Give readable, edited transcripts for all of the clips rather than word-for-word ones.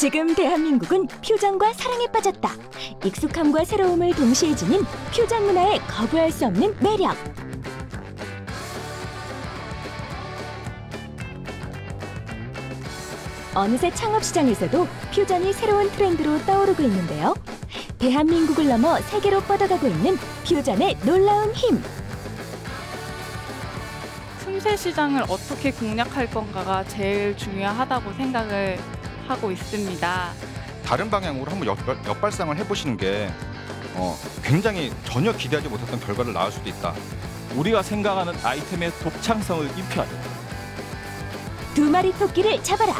지금 대한민국은 퓨전과 사랑에 빠졌다. 익숙함과 새로움을 동시에 지닌 퓨전 문화의 거부할 수 없는 매력. 어느새 창업시장에서도 퓨전이 새로운 트렌드로 떠오르고 있는데요. 대한민국을 넘어 세계로 뻗어가고 있는 퓨전의 놀라운 힘. 틈새 시장을 어떻게 공략할 건가가 제일 중요하다고 생각을 하고 있습니다. 다른 방향으로 한번 역발상을 해보시는 게 굉장히 전혀 기대하지 못했던 결과를 낳을 수도 있다. 우리가 생각하는 아이템의 독창성을 입혀야 돼. 두 마리 토끼를 잡아라.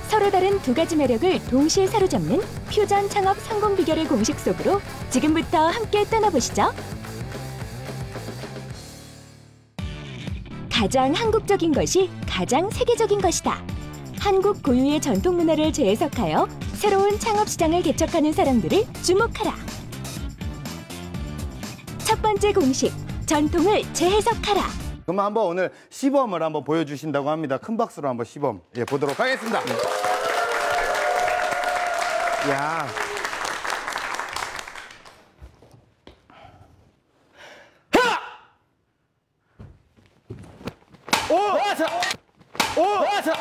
서로 다른 두 가지 매력을 동시에 사로잡는 퓨전 창업 성공 비결의 공식 속으로 지금부터 함께 떠나보시죠. 가장 한국적인 것이 가장 세계적인 것이다. 한국 고유의 전통 문화를 재해석하여 새로운 창업 시장을 개척하는 사람들을 주목하라. 첫 번째 공식, 전통을 재해석하라. 그럼 한번 오늘 시범을 한번 보여주신다고 합니다. 큰 박수로 한번 시범 보도록 하겠습니다. 야. 오! 자! 오! 자!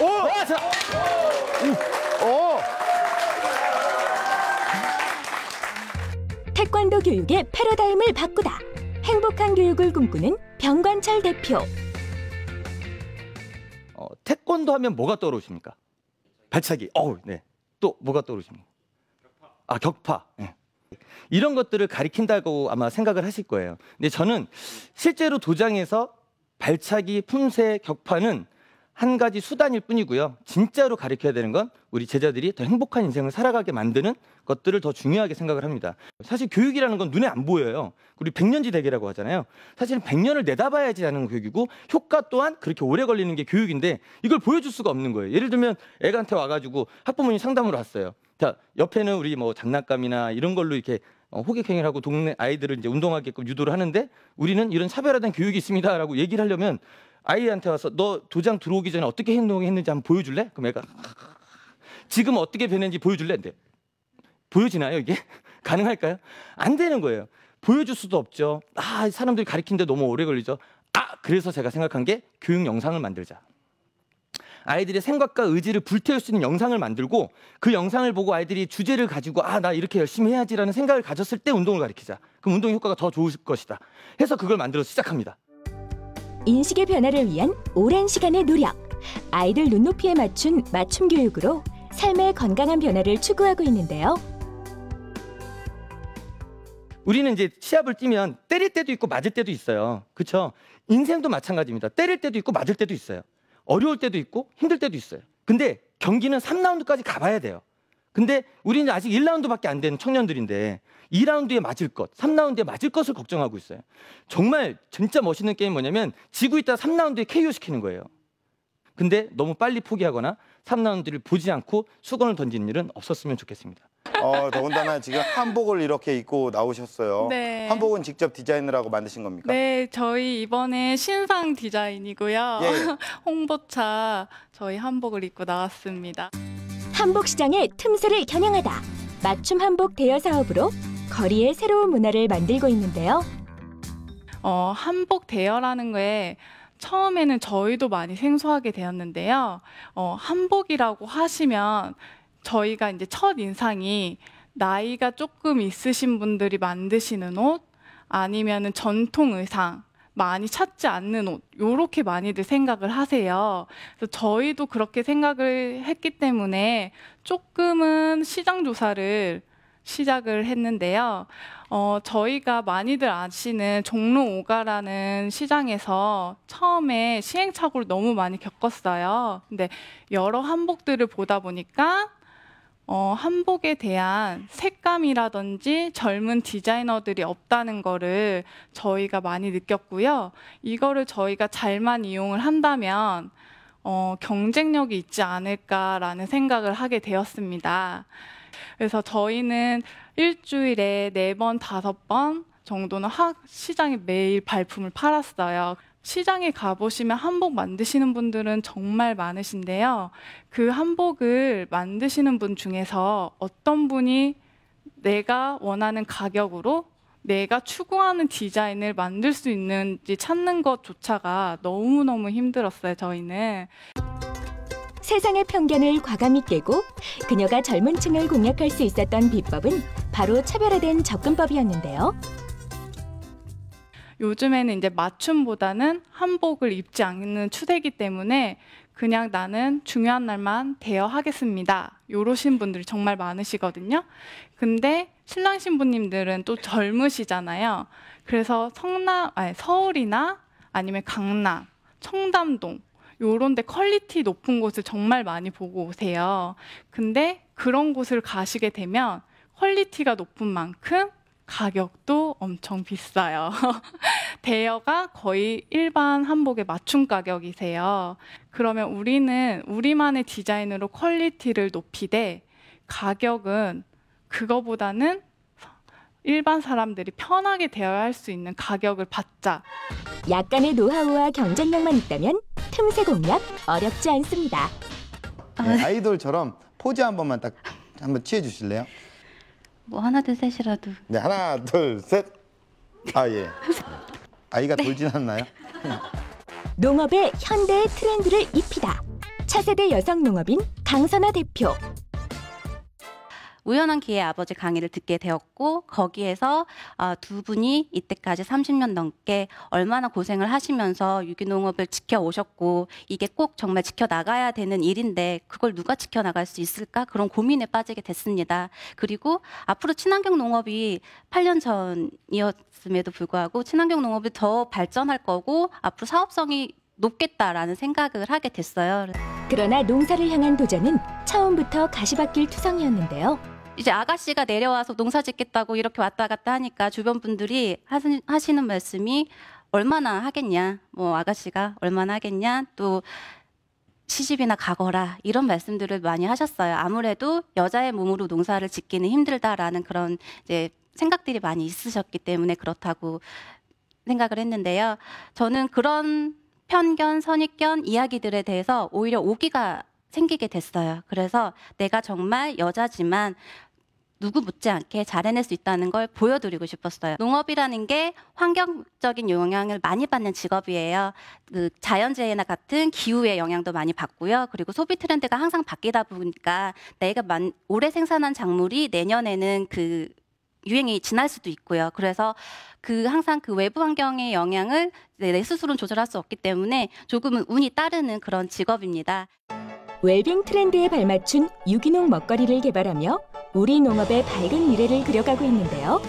오! 자! 오! 태권도 교육의 패러다임을 바꾸다. 행복한 교육을 꿈꾸는 병관철 대표. 태권도 하면 뭐가 떠오르십니까? 발차기. 네. 또 뭐가 떠오르십니까? 격파. 격파. 네. 이런 것들을 가리킨다고 아마 생각을 하실 거예요. 근데 저는 실제로 도장에서 발차기, 품새, 격파는 한 가지 수단일 뿐이고요. 진짜로 가르쳐야 되는 건 우리 제자들이 더 행복한 인생을 살아가게 만드는 것들을 더 중요하게 생각을 합니다. 사실 교육이라는 건 눈에 안 보여요. 우리 백년지 대계라고 하잖아요. 사실은 100년을 내다봐야지 하는 교육이고 효과 또한 그렇게 오래 걸리는 게 교육인데 이걸 보여줄 수가 없는 거예요. 예를 들면 애한테 와가지고 학부모님 상담으로 왔어요. 자, 옆에는 우리 뭐 장난감이나 이런 걸로 이렇게 호객행위를 하고 동네 아이들을 이제 운동하게끔 유도를 하는데 우리는 이런 차별화된 교육이 있습니다라고 얘기를 하려면 아이한테 와서 너 도장 들어오기 전에 어떻게 행동했는지 한번 보여줄래? 그럼 애가 지금 어떻게 변했는지 보여줄래? 근데 보여지나요 이게? 가능할까요? 안 되는 거예요. 보여줄 수도 없죠. 사람들이 가르치는데 너무 오래 걸리죠. 그래서 제가 생각한 게 교육 영상을 만들자. 아이들의 생각과 의지를 불태울 수 있는 영상을 만들고 그 영상을 보고 아이들이 주제를 가지고 나 이렇게 열심히 해야지라는 생각을 가졌을 때 운동을 가르치자. 그럼 운동 효과가 더 좋을 것이다. 해서 그걸 만들어서 시작합니다. 인식의 변화를 위한 오랜 시간의 노력. 아이들 눈높이에 맞춘 맞춤 교육으로 삶의 건강한 변화를 추구하고 있는데요. 우리는 이제 시합을 뛰면 때릴 때도 있고 맞을 때도 있어요. 그렇죠? 인생도 마찬가지입니다. 때릴 때도 있고 맞을 때도 있어요. 어려울 때도 있고 힘들 때도 있어요. 근데 경기는 3라운드까지 가봐야 돼요. 근데 우리는 아직 1라운드밖에 안 된 청년들인데 2라운드에 맞을 것, 3라운드에 맞을 것을 걱정하고 있어요. 정말 진짜 멋있는 게임이 뭐냐면 지고 있다 3라운드에 KO 시키는 거예요. 근데 너무 빨리 포기하거나 3라운드를 보지 않고 수건을 던지는 일은 없었으면 좋겠습니다. 더군다나 지금 한복을 이렇게 입고 나오셨어요. 네. 한복은 직접 디자인을 하고 만드신 겁니까? 네, 저희 이번에 신상 디자인이고요. 예. 홍보차 저희 한복을 입고 나왔습니다. 한복 시장의 틈새를 겨냥하다. 맞춤 한복 대여 사업으로 거리의 새로운 문화를 만들고 있는데요. 한복 대여라는 거에 처음에는 저희도 많이 생소하게 되었는데요. 한복이라고 하시면 저희가 이제 첫 인상이 나이가 조금 있으신 분들이 만드시는 옷 아니면은 전통 의상 많이 찾지 않는 옷 요렇게 많이들 생각을 하세요. 그래서 저희도 그렇게 생각을 했기 때문에 조금은 시장 조사를 시작을 했는데요. 저희가 많이들 아시는 종로 5가라는 시장에서 처음에 시행착오를 너무 많이 겪었어요. 근데 여러 한복들을 보다 보니까 한복에 대한 색감이라든지 젊은 디자이너들이 없다는 거를 저희가 많이 느꼈고요. 이거를 저희가 잘만 이용을 한다면 경쟁력이 있지 않을까라는 생각을 하게 되었습니다. 그래서 저희는 일주일에 4번, 5번 정도는 시장에 매일 발품을 팔았어요. 시장에 가보시면 한복 만드시는 분들은 정말 많으신데요. 그 한복을 만드시는 분 중에서 어떤 분이 내가 원하는 가격으로 내가 추구하는 디자인을 만들 수 있는지 찾는 것조차가 너무너무 힘들었어요, 저희는. 세상의 편견을 과감히 깨고 그녀가 젊은 층을 공략할 수 있었던 비법은 바로 차별화된 접근법이었는데요. 요즘에는 이제 맞춤보다는 한복을 입지 않는 추세이기 때문에 그냥 나는 중요한 날만 대여하겠습니다. 이러신 분들이 정말 많으시거든요. 근데 신랑 신부님들은 또 젊으시잖아요. 그래서 서울이나 아니면 강남, 청담동 요런 데 퀄리티 높은 곳을 정말 많이 보고 오세요. 근데 그런 곳을 가시게 되면 퀄리티가 높은 만큼 가격도 엄청 비싸요. 대여가 거의 일반 한복의 맞춤 가격이세요. 그러면 우리는 우리만의 디자인으로 퀄리티를 높이되 가격은 그거보다는 일반 사람들이 편하게 대여할 수 있는 가격을 받자. 약간의 노하우와 경쟁력만 있다면 틈새 공략 어렵지 않습니다. 네, 아이돌처럼 포즈 한 번만 딱 한번 취해 주실래요? 뭐 하나 둘 셋이라도. 네, 하나, 둘, 셋. 아, 예. 아이가 돌진 않나요? 농업의 현대의 트렌드를 입히다. 차세대 여성 농업인 강선아 대표. 우연한 기회에 아버지 강의를 듣게 되었고 거기에서 두 분이 이때까지 30년 넘게 얼마나 고생을 하시면서 유기농업을 지켜오셨고 이게 꼭 정말 지켜나가야 되는 일인데 그걸 누가 지켜나갈 수 있을까? 그런 고민에 빠지게 됐습니다. 그리고 앞으로 친환경 농업이 8년 전이었음에도 불구하고 친환경 농업이 더 발전할 거고 앞으로 사업성이 높겠다라는 생각을 하게 됐어요. 그러나 농사를 향한 도전은 처음부터 가시밭길 투성이었는데요. 이제 아가씨가 내려와서 농사 짓겠다고 이렇게 왔다 갔다 하니까 주변 분들이 하시는 말씀이 얼마나 하겠냐, 뭐 아가씨가 얼마나 하겠냐, 또 시집이나 가거라 이런 말씀들을 많이 하셨어요. 아무래도 여자의 몸으로 농사를 짓기는 힘들다라는 그런 이제 생각들이 많이 있으셨기 때문에 그렇다고 생각을 했는데요. 저는 그런 편견, 선입견 이야기들에 대해서 오히려 오기가 생기게 됐어요. 그래서 내가 정말 여자지만 누구 못지않게 잘 해낼 수 있다는 걸 보여드리고 싶었어요. 농업이라는 게 환경적인 영향을 많이 받는 직업이에요. 그 자연재해나 같은 기후의 영향도 많이 받고요. 그리고 소비 트렌드가 항상 바뀌다 보니까 내가 올해 생산한 작물이 내년에는 그 유행이 지날 수도 있고요. 그래서 항상 그 외부 환경의 영향을 내 스스로는 조절할 수 없기 때문에 조금은 운이 따르는 그런 직업입니다. 웰빙 트렌드에 발맞춘 유기농 먹거리를 개발하며 우리 농업의 밝은 미래를 그려가고 있는데요.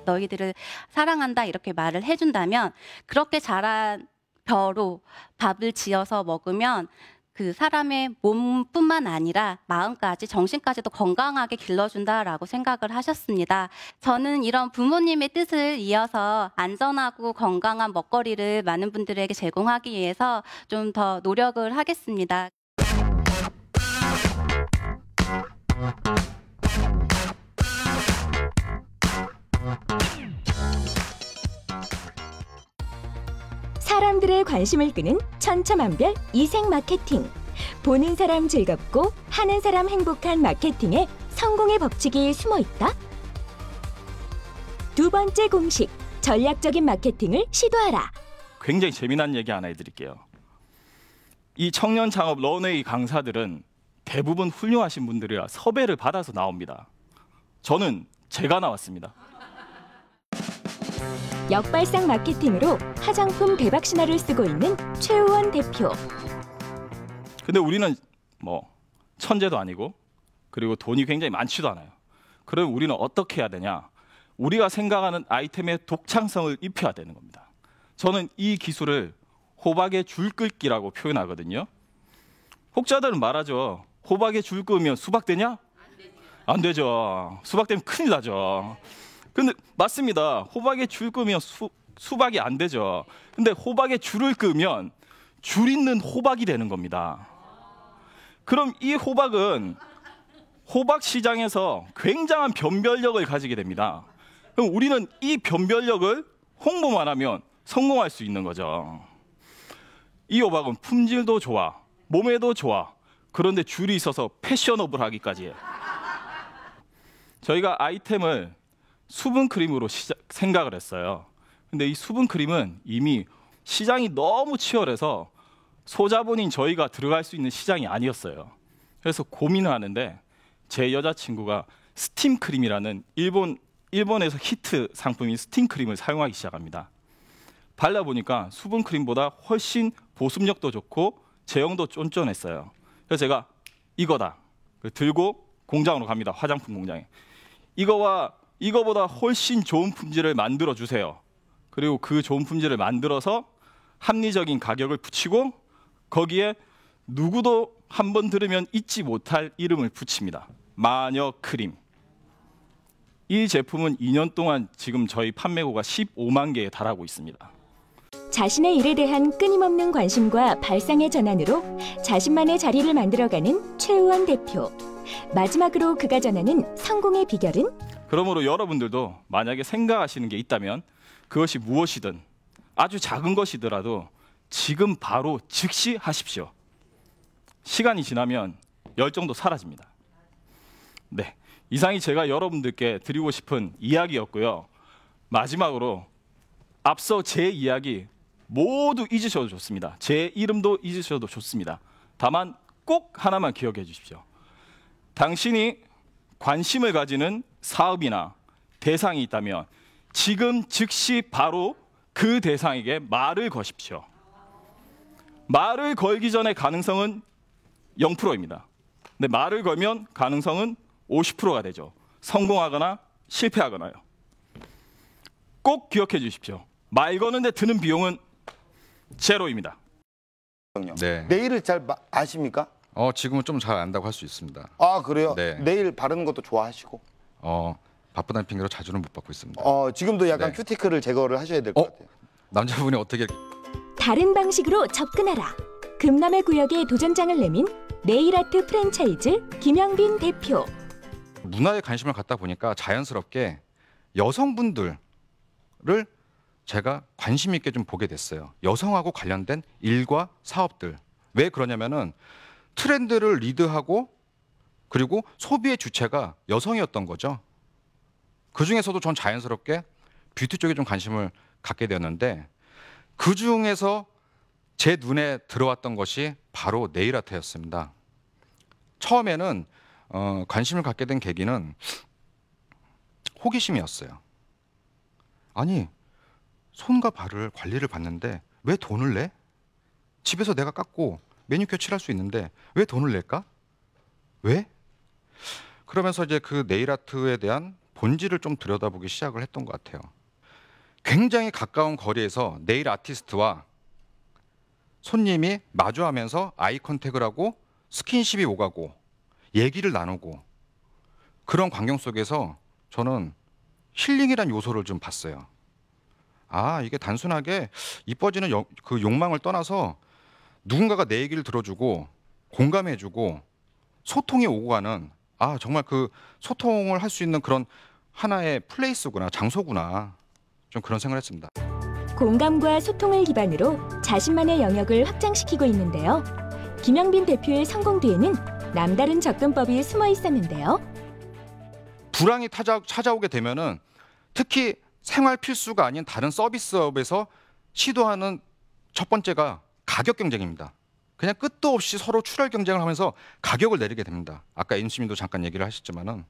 너희들을 사랑한다 이렇게 말을 해준다면 그렇게 자란 벼로 밥을 지어서 먹으면 그 사람의 몸뿐만 아니라 마음까지 정신까지도 건강하게 길러준다라고 생각을 하셨습니다. 저는 이런 부모님의 뜻을 이어서 안전하고 건강한 먹거리를 많은 분들에게 제공하기 위해서 좀 더 노력을 하겠습니다. 사람들의 관심을 끄는 천차만별 이색 마케팅. 보는 사람 즐겁고 하는 사람 행복한 마케팅에 성공의 법칙이 숨어 있다. 두 번째 공식, 전략적인 마케팅을 시도하라. 굉장히 재미난 얘기 하나 해드릴게요. 이 청년 창업 런웨이 강사들은 대부분 훌륭하신 분들이라 섭외를 받아서 나옵니다. 저는 제가 나왔습니다. 역발상 마케팅으로 화장품 대박 신화를 쓰고 있는 최우원 대표. 근데 우리는 뭐 천재도 아니고 그리고 돈이 굉장히 많지도 않아요. 그럼 우리는 어떻게 해야 되냐? 우리가 생각하는 아이템의 독창성을 입혀야 되는 겁니다. 저는 이 기술을 호박의 줄 끓기라고 표현하거든요. 혹자들은 말하죠. 호박에 줄 끄면 수박 되냐? 안 되죠. 수박 되면 큰일 나죠. 근데 맞습니다. 호박에 줄 끄면 수박이 안 되죠. 근데 호박에 줄을 끄면 줄 있는 호박이 되는 겁니다. 그럼 이 호박은 호박 시장에서 굉장한 변별력을 가지게 됩니다. 그럼 우리는 이 변별력을 홍보만 하면 성공할 수 있는 거죠. 이 호박은 품질도 좋아, 몸에도 좋아. 그런데 줄이 있어서 패셔너블하기까지 해. 저희가 아이템을 수분 크림으로 생각을 했어요. 근데 이 수분 크림은 이미 시장이 너무 치열해서 소자본인 저희가 들어갈 수 있는 시장이 아니었어요. 그래서 고민을 하는데 제 여자친구가 스팀 크림이라는 일본에서 히트 상품인 스팀 크림을 사용하기 시작합니다. 발라보니까 수분 크림보다 훨씬 보습력도 좋고 제형도 쫀쫀했어요. 그래서 제가 이거다 들고 공장으로 갑니다. 화장품 공장에. 이거보다 훨씬 좋은 품질을 만들어 주세요. 그리고 그 좋은 품질을 만들어서 합리적인 가격을 붙이고 거기에 누구도 한번 들으면 잊지 못할 이름을 붙입니다. 마녀 크림. 이 제품은 2년 동안 지금 저희 판매고가 15만 개에 달하고 있습니다. 자신의 일에 대한 끊임없는 관심과 발상의 전환으로 자신만의 자리를 만들어가는 최우원 대표. 마지막으로 그가 전하는 성공의 비결은? 그러므로 여러분들도 만약에 생각하시는 게 있다면 그것이 무엇이든 아주 작은 것이더라도 지금 바로 즉시 하십시오. 시간이 지나면 열정도 사라집니다. 네, 이상이 제가 여러분들께 드리고 싶은 이야기였고요. 마지막으로 앞서 제 이야기 모두 잊으셔도 좋습니다. 제 이름도 잊으셔도 좋습니다. 다만 꼭 하나만 기억해 주십시오. 당신이 관심을 가지는 사업이나 대상이 있다면 지금 즉시 바로 그 대상에게 말을 거십시오. 말을 걸기 전에 가능성은 0%입니다. 근데 말을 걸면 가능성은 50%가 되죠. 성공하거나 실패하거나요. 꼭 기억해 주십시오. 말 거는데 드는 비용은 제로입니다. 네. 네일을 잘 아십니까? 지금은 좀 잘 안다고 할 수 있습니다. 아, 그래요? 네. 네일 바르는 것도 좋아하시고? 바쁘다는 핑계로 자주는 못 받고 있습니다. 지금도 약간 네. 큐티클을 제거를 하셔야 될 것 같아요. 남자분이 어떻게 다른 방식으로 접근하라. 금남의 구역에 도전장을 내민 네일아트 프랜차이즈 김영빈 대표. 문화에 관심을 갖다 보니까 자연스럽게 여성분들을 제가 관심 있게 좀 보게 됐어요. 여성하고 관련된 일과 사업들. 왜 그러냐면은 트렌드를 리드하고 그리고 소비의 주체가 여성이었던 거죠. 그 중에서도 전 자연스럽게 뷰티 쪽에 좀 관심을 갖게 되었는데 그 중에서 제 눈에 들어왔던 것이 바로 네일 아트였습니다. 처음에는 관심을 갖게 된 계기는 호기심이었어요. 아니, 손과 발을 관리를 받는데 왜 돈을 내? 집에서 내가 깎고 매니큐어 칠할 수 있는데 왜 돈을 낼까? 왜? 그러면서 이제 그 네일 아트에 대한 본질을 좀 들여다보기 시작을 했던 것 같아요. 굉장히 가까운 거리에서 네일 아티스트와 손님이 마주하면서 아이 컨택을 하고 스킨십이 오가고 얘기를 나누고 그런 광경 속에서 저는 힐링이란 요소를 좀 봤어요. 아, 이게 단순하게 이뻐지는 그 욕망을 떠나서 누군가가 내 얘기를 들어주고 공감해주고 소통이 오고 가는 정말 그 소통을 할 수 있는 그런 하나의 플레이스구나, 장소구나, 좀 그런 생각을 했습니다. 공감과 소통을 기반으로 자신만의 영역을 확장시키고 있는데요. 김영빈 대표의 성공 뒤에는 남다른 접근법이 숨어 있었는데요. 불황이 찾아오게 되면은 특히 생활 필수가 아닌 다른 서비스업에서 시도하는 첫 번째가 가격 경쟁입니다. 그냥 끝도 없이 서로 출혈 경쟁을 하면서 가격을 내리게 됩니다. 아까 임시민도 잠깐 얘기를 하셨지만은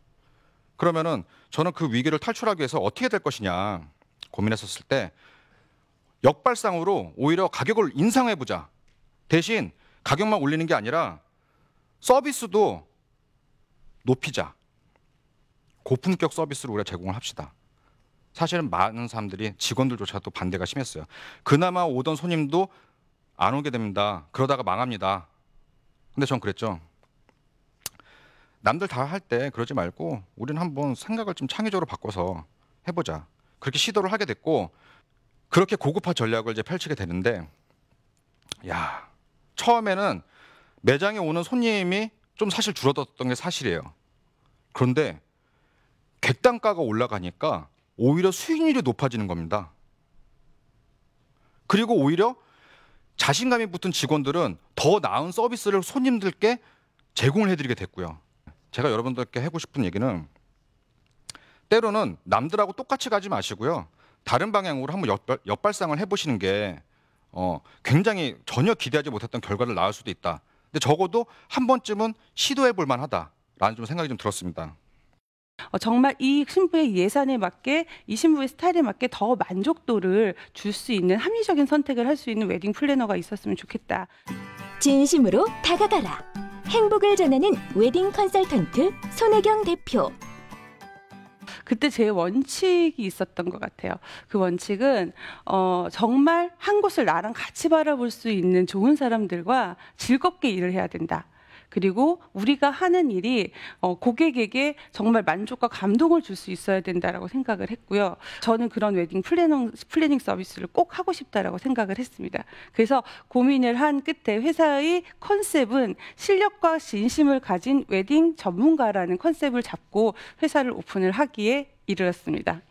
그러면은 저는 그 위기를 탈출하기 위해서 어떻게 될 것이냐 고민했었을 때 역발상으로 오히려 가격을 인상해보자. 대신 가격만 올리는 게 아니라 서비스도 높이자. 고품격 서비스를 우리가 제공을 합시다. 사실은 많은 사람들이 직원들조차도 반대가 심했어요. 그나마 오던 손님도 안 오게 됩니다. 그러다가 망합니다. 근데 전 그랬죠. 남들 다 할 때 그러지 말고 우리는 한번 생각을 좀 창의적으로 바꿔서 해보자. 그렇게 시도를 하게 됐고 그렇게 고급화 전략을 이제 펼치게 되는데 처음에는 매장에 오는 손님이 좀 사실 줄어들었던 게 사실이에요. 그런데 객단가가 올라가니까 오히려 수익률이 높아지는 겁니다. 그리고 오히려 자신감이 붙은 직원들은 더 나은 서비스를 손님들께 제공을 해드리게 됐고요. 제가 여러분들께 하고 싶은 얘기는 때로는 남들하고 똑같이 가지 마시고요. 다른 방향으로 한번 역발상을 해보시는 게 굉장히 전혀 기대하지 못했던 결과를 낳을 수도 있다. 근데 적어도 한 번쯤은 시도해볼 만하다라는 좀 생각이 좀 들었습니다. 정말 이 신부의 예산에 맞게 이 신부의 스타일에 맞게 더 만족도를 줄 수 있는 합리적인 선택을 할 수 있는 웨딩 플래너가 있었으면 좋겠다. 진심으로 다가가라. 행복을 전하는 웨딩 컨설턴트 손혜경 대표. 그때 제 원칙이 있었던 것 같아요. 그 원칙은 정말 한 곳을 나랑 같이 바라볼 수 있는 좋은 사람들과 즐겁게 일을 해야 된다. 그리고 우리가 하는 일이 고객에게 정말 만족과 감동을 줄 수 있어야 된다라고 생각을 했고요. 저는 그런 웨딩 플래닝 서비스를 꼭 하고 싶다라고 생각을 했습니다. 그래서 고민을 한 끝에 회사의 컨셉은 실력과 진심을 가진 웨딩 전문가라는 컨셉을 잡고 회사를 오픈을 하기에 이르렀습니다.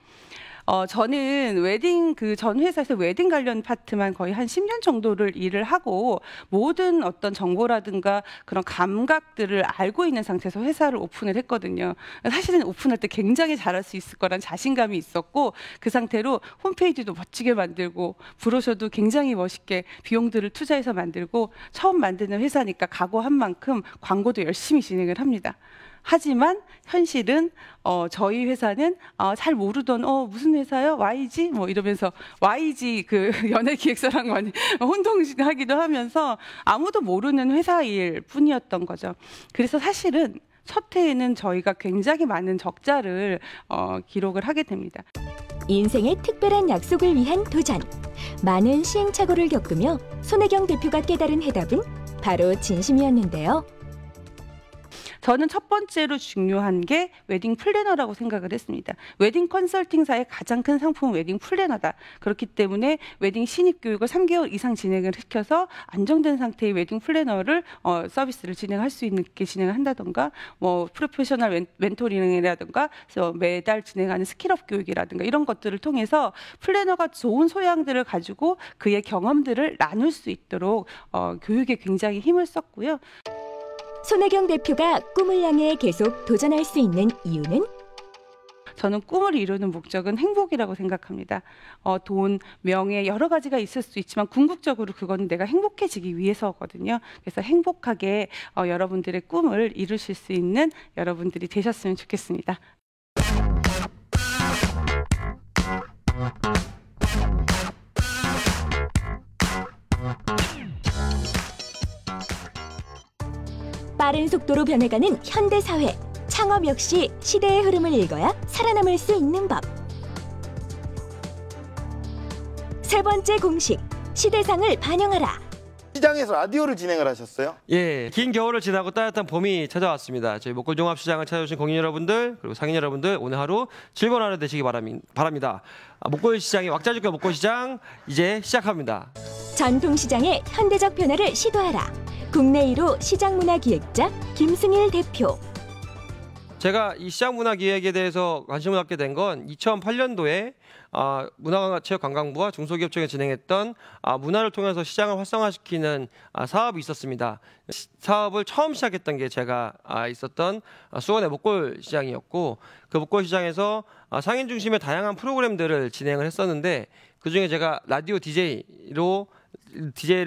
저는 웨딩 전 회사에서 웨딩 관련 파트만 거의 한 10년 정도를 일을 하고 모든 어떤 정보라든가 그런 감각들을 알고 있는 상태에서 회사를 오픈을 했거든요. 사실은 오픈할 때 굉장히 잘할 수 있을 거란 자신감이 있었고 그 상태로 홈페이지도 멋지게 만들고 브로셔도 굉장히 멋있게 비용들을 투자해서 만들고 처음 만드는 회사니까 각오한 만큼 광고도 열심히 진행을 합니다. 하지만 현실은 저희 회사는 잘 모르던 무슨 회사요? YG? 뭐 이러면서 YG 그 연예기획사랑 많이 혼동하기도 하면서 아무도 모르는 회사일 뿐이었던 거죠. 그래서 사실은 첫 해에는 저희가 굉장히 많은 적자를 기록을 하게 됩니다. 인생의 특별한 약속을 위한 도전. 많은 시행착오를 겪으며 손혜경 대표가 깨달은 해답은 바로 진심이었는데요. 저는 첫 번째로 중요한 게 웨딩 플래너라고 생각을 했습니다. 웨딩 컨설팅사의 가장 큰 상품은 웨딩 플래너다. 그렇기 때문에 웨딩 신입 교육을 3개월 이상 진행을 시켜서 안정된 상태의 웨딩 플래너를 서비스를 진행할 수 있게 진행을 한다던가 뭐 프로페셔널 멘토링이라든가 매달 진행하는 스킬업 교육이라든가 이런 것들을 통해서 플래너가 좋은 소양들을 가지고 그의 경험들을 나눌 수 있도록 교육에 굉장히 힘을 썼고요. 손혜경 대표가 꿈을 향해 계속 도전할 수 있는 이유는? 저는 꿈을 이루는 목적은 행복이라고 생각합니다. 돈, 명예 여러 가지가 있을 수 있지만 궁극적으로 그건 내가 행복해지기 위해서거든요. 그래서 행복하게 여러분들의 꿈을 이루실 수 있는 여러분들이 되셨으면 좋겠습니다. 빠른 속도로 변해가는 현대사회. 창업 역시 시대의 흐름을 읽어야 살아남을 수 있는 법. 세 번째 공식, 시대상을 반영하라. 시장에서 라디오를 진행을 하셨어요? 예, 긴 겨울을 지나고 따뜻한 봄이 찾아왔습니다. 저희 목골종합시장을 찾아오신 공인 여러분들 그리고 상인 여러분들 오늘 하루 즐거운 하루 되시기 바랍니다. 목골시장의 왁자지구 목골시장 이제 시작합니다. 전통시장의 현대적 변화를 시도하라. 국내 1호 시장문화기획자 김승일 대표. 제가 이 시장문화기획에 대해서 관심을 갖게 된 건 2008년도에 문화체육관광부와 중소기업청에 진행했던 문화를 통해서 시장을 활성화시키는 사업이 있었습니다. 사업을 처음 시작했던 게 제가 있었던 수원의 목골시장이었고 그 목골시장에서 상인 중심의 다양한 프로그램들을 진행을 했었는데 그중에 제가 라디오 DJ를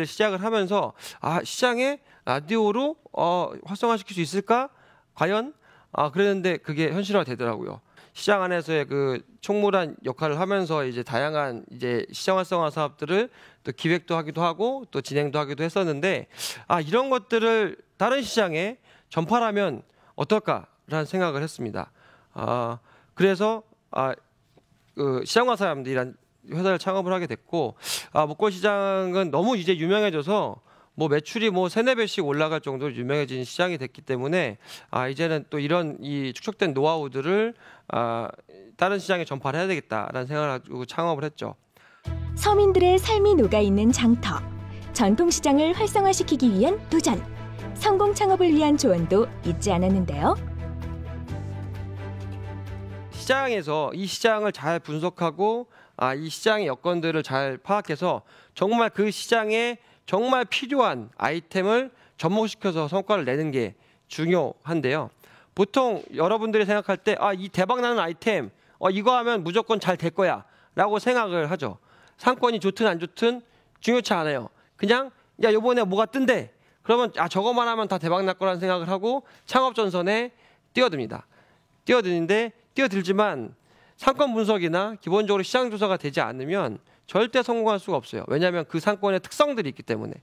시작을 하면서 시장에 라디오로 활성화시킬 수 있을까? 과연? 그랬는데 그게 현실화 되더라고요. 시장 안에서의 그 총무란 역할을 하면서 이제 다양한 이제 시장 활성화 사업들을 또 기획도 하기도 하고 또 진행도 하기도 했었는데 이런 것들을 다른 시장에 전파하면 어떨까라는 생각을 했습니다. 그래서 그 시장화 사람들이란 회사를 창업을 하게 됐고 목골시장은 너무 이제 유명해져서 뭐 매출이 뭐 3-4배씩 올라갈 정도로 유명해진 시장이 됐기 때문에 이제는 또 이런 이 축적된 노하우들을 다른 시장에 전파를 해야 되겠다라는 생각을 가지고 창업을 했죠. 서민들의 삶이 녹아있는 장터. 전통시장을 활성화시키기 위한 도전. 성공 창업을 위한 조언도 잊지 않았는데요. 시장에서 이 시장을 잘 분석하고 이 시장의 여건들을 잘 파악해서 정말 그 시장에 정말 필요한 아이템을 접목시켜서 성과를 내는 게 중요한데요. 보통 여러분들이 생각할 때 이 대박나는 아이템 이거 하면 무조건 잘 될 거야 라고 생각을 하죠. 상권이 좋든 안 좋든 중요치 않아요. 그냥 야 이번에 뭐가 뜬대. 그러면 저거만 하면 다 대박 날 거라는 생각을 하고 창업전선에 뛰어듭니다. 뛰어들지만 상권 분석이나 기본적으로 시장 조사가 되지 않으면 절대 성공할 수가 없어요. 왜냐하면 그 상권의 특성들이 있기 때문에.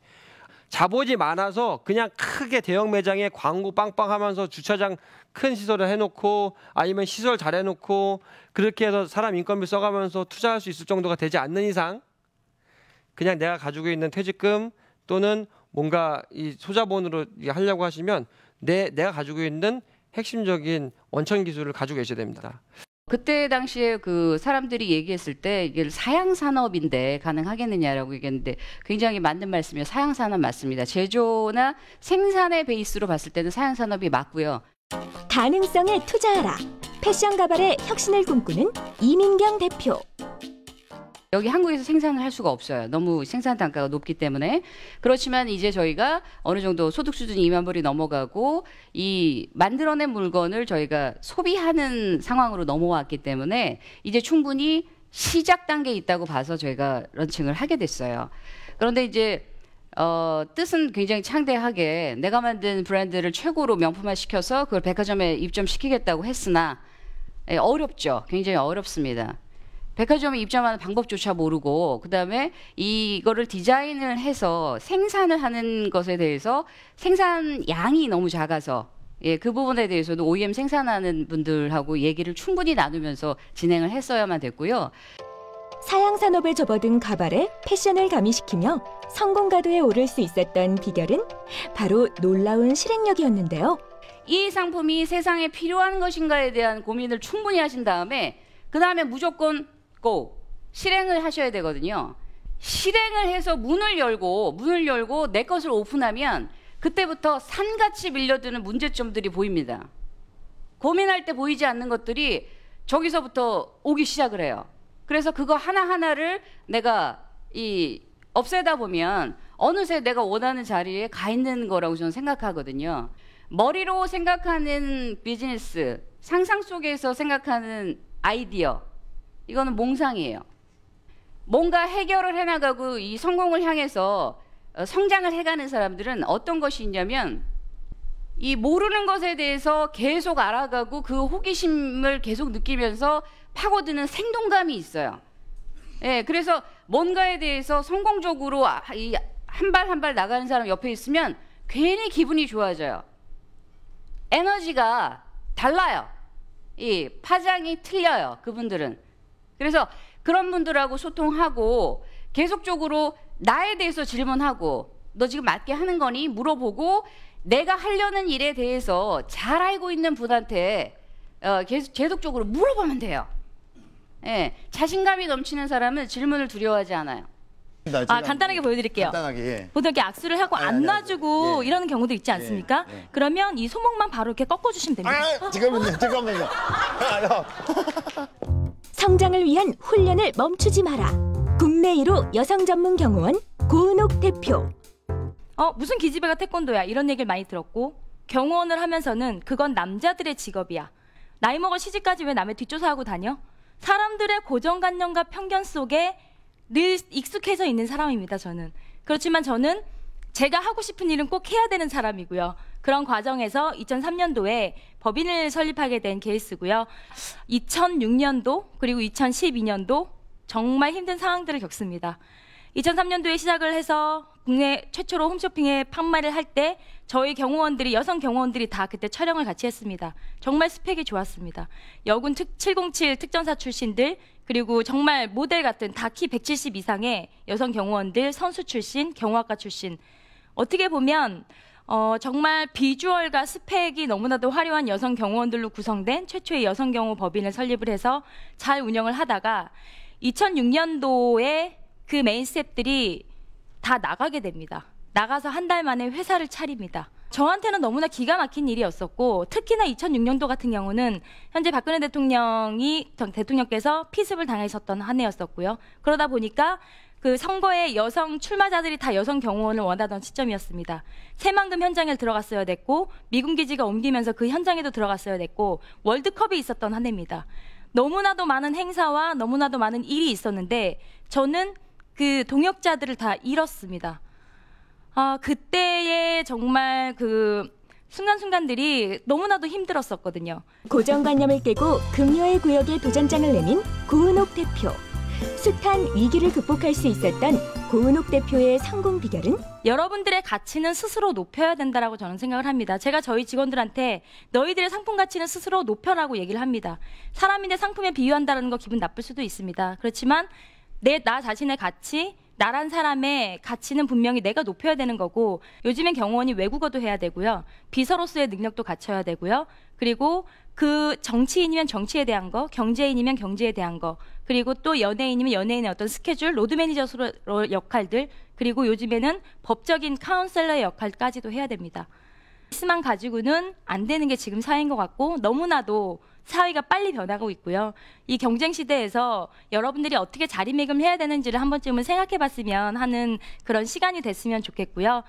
자본이 많아서 그냥 크게 대형 매장에 광고 빵빵 하면서 주차장 큰 시설을 해놓고 아니면 시설 잘 해놓고 그렇게 해서 사람 인건비 써가면서 투자할 수 있을 정도가 되지 않는 이상 그냥 내가 가지고 있는 퇴직금 또는 뭔가 이 소자본으로 하려고 하시면 내가 가지고 있는 핵심적인 원천 기술을 가지고 계셔야 됩니다. 그때 당시에 그 사람들이 얘기했을 때 이게 사양 산업인데 가능하겠느냐라고 얘기했는데 굉장히 맞는 말씀이에요. 사양 산업 맞습니다. 제조나 생산의 베이스로 봤을 때는 사양 산업이 맞고요. 가능성에 투자하라. 패션 가발의 혁신을 꿈꾸는 이민경 대표. 여기 한국에서 생산을 할 수가 없어요. 너무 생산 단가가 높기 때문에. 그렇지만 이제 저희가 어느 정도 소득 수준이 2만 불이 넘어가고 이 만들어낸 물건을 저희가 소비하는 상황으로 넘어왔기 때문에 이제 충분히 시작 단계에 있다고 봐서 저희가 런칭을 하게 됐어요. 그런데 이제 뜻은 굉장히 창대하게 내가 만든 브랜드를 최고로 명품화 시켜서 그걸 백화점에 입점시키겠다고 했으나 어렵죠. 굉장히 어렵습니다. 백화점에 입점하는 방법조차 모르고 그다음에 이거를 디자인을 해서 생산을 하는 것에 대해서 생산 양이 너무 작아서 그 부분에 대해서도 OEM 생산하는 분들하고 얘기를 충분히 나누면서 진행을 했어야만 됐고요. 사양 산업에 접어든 가발에 패션을 가미시키며 성공 가도에 오를 수 있었던 비결은 바로 놀라운 실행력이었는데요. 이 상품이 세상에 필요한 것인가에 대한 고민을 충분히 하신 다음에 그다음에 무조건 실행을 하셔야 되거든요. 실행을 해서 문을 열고 내 것을 오픈하면 그때부터 산같이 밀려드는 문제점들이 보입니다. 고민할 때 보이지 않는 것들이 저기서부터 오기 시작을 해요. 그래서 그거 하나하나를 내가 없애다 보면 어느새 내가 원하는 자리에 가 있는 거라고 저는 생각하거든요. 머리로 생각하는 비즈니스, 상상 속에서 생각하는 아이디어, 이거는 몽상이에요. 뭔가 해결을 해나가고 이 성공을 향해서 성장을 해가는 사람들은 어떤 것이 있냐면 이 모르는 것에 대해서 계속 알아가고 그 호기심을 계속 느끼면서 파고드는 생동감이 있어요. 그래서 뭔가에 대해서 성공적으로 한 발 한 발 나가는 사람 옆에 있으면 괜히 기분이 좋아져요. 에너지가 달라요. 이 파장이 틀려요. 그분들은. 그래서 그런 분들하고 소통하고 계속적으로 나에 대해서 질문하고 너 지금 맞게 하는 거니? 물어보고 내가 하려는 일에 대해서 잘 알고 있는 분한테 계속적으로 물어보면 돼요. 자신감이 넘치는 사람은 질문을 두려워하지 않아요. 간단하게 보여드릴게요. 간단하게. 보통 이렇게 악수를 하고 안 놔주고 이러는 경우도 있지 않습니까? 그러면 이 손목만 바로 이렇게 꺾어주시면 됩니다. 잠깐만요. 성장을 위한 훈련을 멈추지 마라. 국내 1호 여성 전문 경호원 고은옥 대표. 무슨 기집애가 태권도야 이런 얘기를 많이 들었고 경호원을 하면서는 그건 남자들의 직업이야. 나이 먹을 시집까지 왜 남의 뒷조사하고 다녀? 사람들의 고정관념과 편견 속에 늘 익숙해져 있는 사람입니다. 저는. 그렇지만 저는 제가 하고 싶은 일은 꼭 해야 되는 사람이고요. 그런 과정에서 2003년도에 법인을 설립하게 된 케이스고요. 2006년도 그리고 2012년도 정말 힘든 상황들을 겪습니다. 2003년도에 시작을 해서 국내 최초로 홈쇼핑에 판매를 할 때 저희 경호원들이 여성 경호원들이 다 그때 촬영을 같이 했습니다. 정말 스펙이 좋았습니다. 여군 707 특전사 출신들 그리고 정말 모델 같은 다 키 170 이상의 여성 경호원들 선수 출신, 경호학과 출신 어떻게 보면 정말 비주얼과 스펙이 너무나도 화려한 여성 경호원들로 구성된 최초의 여성 경호 법인을 설립을 해서 잘 운영을 하다가 2006년도에 그 메인 스텝들이 다 나가게 됩니다. 나가서 한 달 만에 회사를 차립니다. 저한테는 너무나 기가 막힌 일이었었고 특히나 2006년도 같은 경우는 현재 박근혜 대통령께서 피습을 당하셨던 한 해였었고요. 그러다 보니까 그 선거에 여성 출마자들이 다 여성 경호원을 원하던 시점이었습니다. 새만금 현장에 들어갔어야 됐고 미군 기지가 옮기면서 그 현장에도 들어갔어야 됐고 월드컵이 있었던 한 해입니다. 너무나도 많은 행사와 너무나도 많은 일이 있었는데 저는 그 동역자들을 다 잃었습니다. 그때의 정말 그 순간순간들이 너무나도 힘들었었거든요. 고정관념을 깨고 금요의 구역에 도전장을 내민 고은옥 대표. 숱한 위기를 극복할 수 있었던 고은옥 대표의 성공 비결은? 여러분들의 가치는 스스로 높여야 된다라고 저는 생각을 합니다. 제가 저희 직원들한테 너희들의 상품 가치는 스스로 높여라고 얘기를 합니다. 사람인데 상품에 비유한다는 거 기분 나쁠 수도 있습니다. 그렇지만 나 자신의 가치, 나란 사람의 가치는 분명히 내가 높여야 되는 거고 요즘엔 경호원이 외국어도 해야 되고요. 비서로서의 능력도 갖춰야 되고요. 그리고 그 정치인이면 정치에 대한 거, 경제인이면 경제에 대한 거, 그리고 또 연예인이면 연예인의 어떤 스케줄, 로드 매니저로 역할들, 그리고 요즘에는 법적인 카운셀러의 역할까지도 해야 됩니다. 스만 가지고는 안 되는 게 지금 사회인 것 같고 너무나도 사회가 빨리 변하고 있고요. 이 경쟁 시대에서 여러분들이 어떻게 자리매김해야 되는지를 한 번쯤은 생각해봤으면 하는 그런 시간이 됐으면 좋겠고요.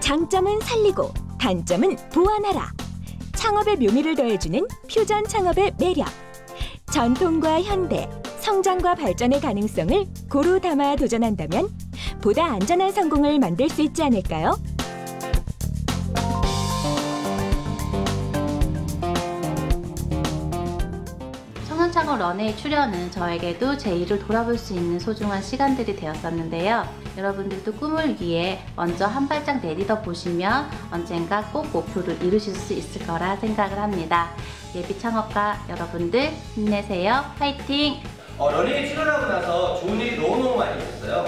장점은 살리고 단점은 보완하라. 창업의 묘미를 더해주는 퓨전 창업의 매력. 전통과 현대, 성장과 발전의 가능성을 고루 담아 도전한다면 보다 안전한 성공을 만들 수 있지 않을까요? 청년창업 런웨이 출연은 저에게도 제 일을 돌아볼 수 있는 소중한 시간들이 되었었는데요. 여러분들도 꿈을 위해 먼저 한 발짝 내딛어 보시면 언젠가 꼭 목표를 이루실 수 있을 거라 생각을 합니다. 예비 창업가 여러분들 힘내세요. 파이팅! 런웨이 출연하고 나서 좋은 일이 너무너무 많이 있었어요.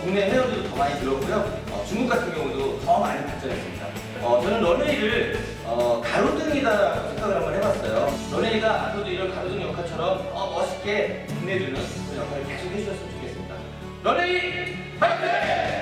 국내 회원들도 더 많이 늘었고요. 중국 같은 경우도 더 많이 발전했습니다. 저는 런웨이를 가로등이다라고 생각을 한번 해봤어요. 런웨이가 앞으로도 이런 가로등 역할처럼 멋있게 빛내주는 그런 역할을 계속 해주셨으면 좋겠습니다. 런웨이 파이팅!